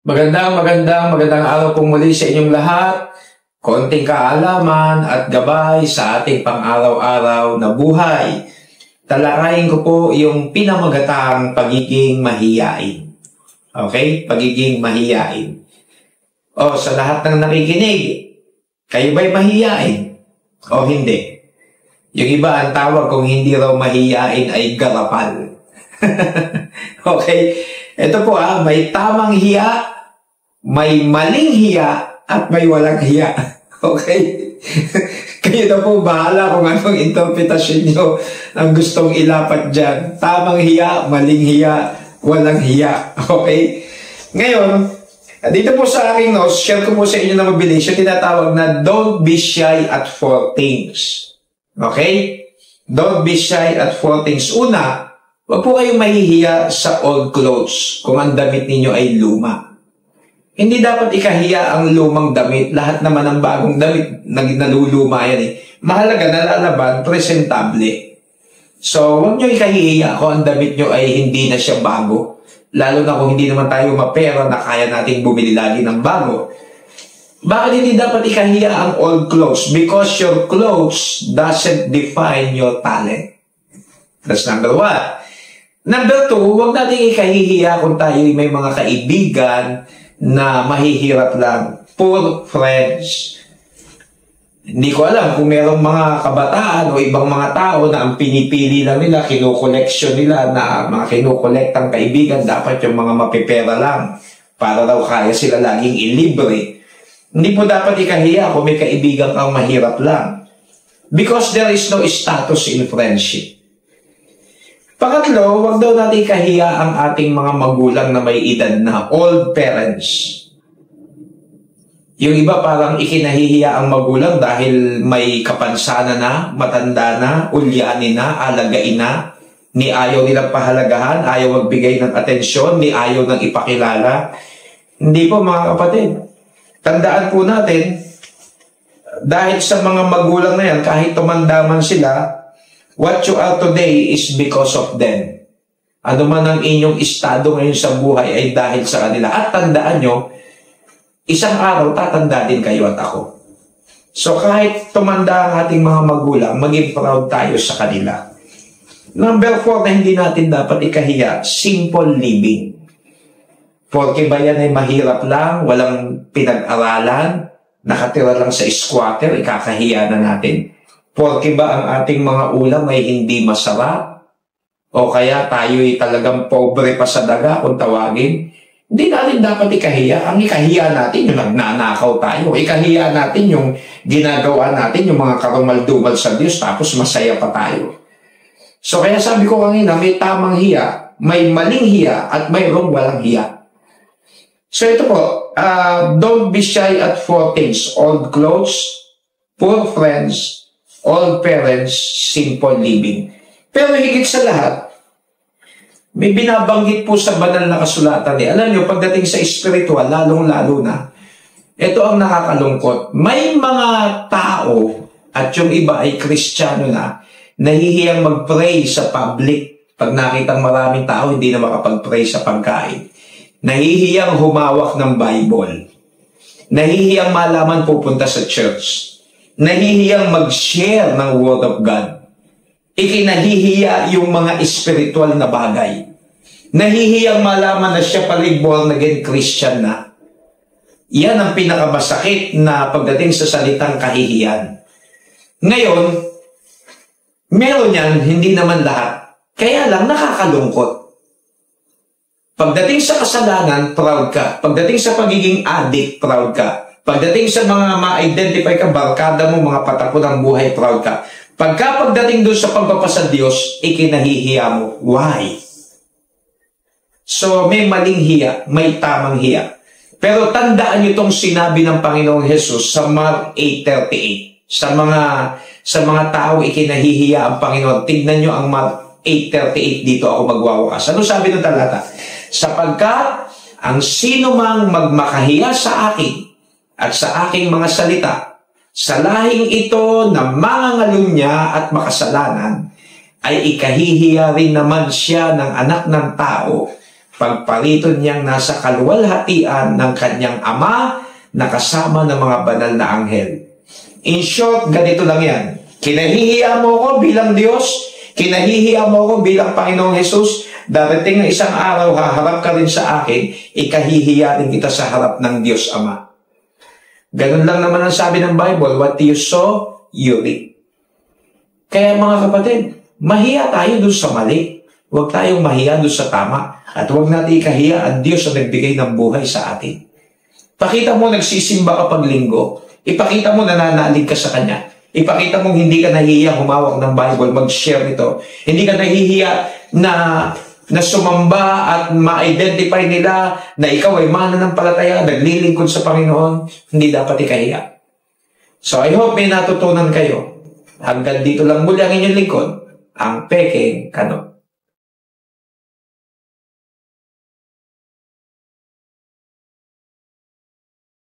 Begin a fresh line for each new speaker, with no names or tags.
Magandang araw po muli sa inyong lahat. Konting kaalaman at gabay sa ating pang-araw-araw na buhay. Talakayin ko po yung pinamagatang pagiging mahiyain. Okay? Pagiging mahiyain. O, sa lahat ng nakikinig, kayo ba'y mahiyain? O hindi? Yung iba ang tawag kung hindi raw mahiyain ay garapal. Okay? Ito po may tamang hiya, may maling hiya, at may walang hiya. Okay? Kayo na po bahala kung anong interpretasyon nyo ang gustong ilapat dyan. Tamang hiya, maling hiya, walang hiya. Okay? Ngayon, dito po sa aking notes, share ko po sa inyo na mabilis yung tinatawag na don't be shy at 4 things. Okay? Don't be shy at 4 things. Una, huwag po kayong mahihiya sa old clothes kung ang damit ninyo ay luma. Hindi dapat ikahiya ang lumang damit. Lahat naman ng bagong damit naluluma yan Mahalaga, nalalaban, presentable. So, huwag nyo ikahiya kung ang damit nyo ay hindi na siya bago. Lalo na kung hindi naman tayo mapera na kaya nating bumili lagi ng bago. Bakit hindi dapat ikahiya ang old clothes? Because your clothes doesn't define your talent. That's number 1. Number 2, huwag natin ikahihiya kung tayo may mga kaibigan na mahihirap lang. Poor friends. Hindi ko alam kung merong mga kabataan o ibang mga tao na ang pinipili lang nila, kinukoleksyon nila na mga kinukolektang kaibigan, dapat yung mga mapipera lang para daw kaya sila laging ilibre. Hindi po dapat ikahiya kung may kaibigan kang mahirap lang. Because there is no status in friendship. Pangatlo, huwag daw natin ikahiya ang ating mga magulang na may edad na, old parents. Yung iba parang ikinahihiya ang magulang dahil may kapansanan na, matanda na, ulyanin na, alagain na, ni ayaw nilang pahalagahan, ayaw magbigay ng atensyon, ni ayaw nang ipakilala. Hindi po mga kapatid. Tandaan po natin, dahil sa mga magulang na yan, kahit tumanda man sila, what you are today is because of them. Ano man ang inyong estado ngayon sa buhay ay dahil sa kanila. At tandaan nyo, isang araw tatanda din kayo at ako. So kahit tumanda ang ating mga magulang, maging proud tayo sa kanila. Number 4 na hindi natin dapat ikahiya, simple living. Porque ba yan ay mahirap lang, walang pinag-aralan, nakatira lang sa squatter, ikakahiya na natin. Porque ba ang ating mga ulam ay hindi masarap? O kaya tayo'y talagang pobre pa sa daga kung tawagin? Hindi natin dapat ikahiya. Ang ikahiya natin yung nagnanakaw tayo. Ikahiya natin yung ginagawa natin, yung mga karumal-dumal sa Diyos, tapos masaya pa tayo. So kaya sabi ko kanina, may tamang hiya, may maling hiya, at mayroong walang hiya. So ito po, don't be shy at 4 things. Old clothes, poor friends, old parents, simple living. Pero higit sa lahat, may binabanggit po sa banal na kasulatan Alam nyo, pagdating sa spiritual, lalong-lalo na, ito ang nakakalungkot. May mga tao, at yung iba ay Kristiyano na, nahihiyang mag-pray sa public. Pag nakitang maraming tao, hindi na makapag-pray sa pagkain. Nahihiyang humawak ng Bible. Nahihiyang malaman pupunta sa church. Nahihiyang mag-share ng Word of God. Ikinahihiya yung mga spiritual na bagay. Nahihiyang malaman na siya pala'y born again Christian na. Yan ang pinakamasakit na pagdating sa salitang kahihiyan. Ngayon, meron yan, hindi naman lahat. Kaya lang nakakalungkot. Pagdating sa kasalanan, proud ka. Pagdating sa pagiging addict, proud ka. Pagdating sa mga ma-identify ka, barkada mo, mga patako ng buhay, proud ka. Pagdating doon sa pagpapasa Diyos, ikinahihiya mo. Why? So, may maling hiya, may tamang hiya. Pero tandaan nyo itong sinabi ng Panginoong Jesus sa Mark 8:38. Sa mga tao ikinahihiya ang Panginoon. Tignan nyo ang Mark 8:38, dito ako magwawakas. Ano sabi ng talata? Sapagkat ang sino mang magmakahiya sa akin, at sa aking mga salita, sa lahing ito na mangangalunya at makasalanan, ay ikahihiya rin naman siya ng anak ng tao pagparito niyang nasa kaluwalhatian ng kanyang Ama na kasama ng mga banal na anghel. In short, ganito lang yan. Kinahihiya mo ko bilang Diyos, kinahihiya mo ko bilang Panginoong Jesus, darating na isang araw, haharap ka rin sa akin, ikahihiya rin kita sa harap ng Diyos Ama. Ganun lang naman ang sabi ng Bible, what you sow, you reap. Kaya mga kapatid, mahiya tayo doon sa mali. Huwag tayong mahiya doon sa tama. At huwag natin ikahiya ang Diyos na nagbigay ng buhay sa atin. Pakita mo nagsisimba ka pag linggo. Ipakita mo nananalig ka sa Kanya. Ipakita mo hindi ka nahihiya humawak ng Bible, mag-share nito. Hindi ka nahihiya na sumamba at ma-identify nila na ikaw ay mananampalataya, naglilingkod sa Panginoon. Hindi dapat ikahiya. So I hope may natutunan kayo. Hanggang dito lang muli ang inyong lingkod, ang Peking Kano.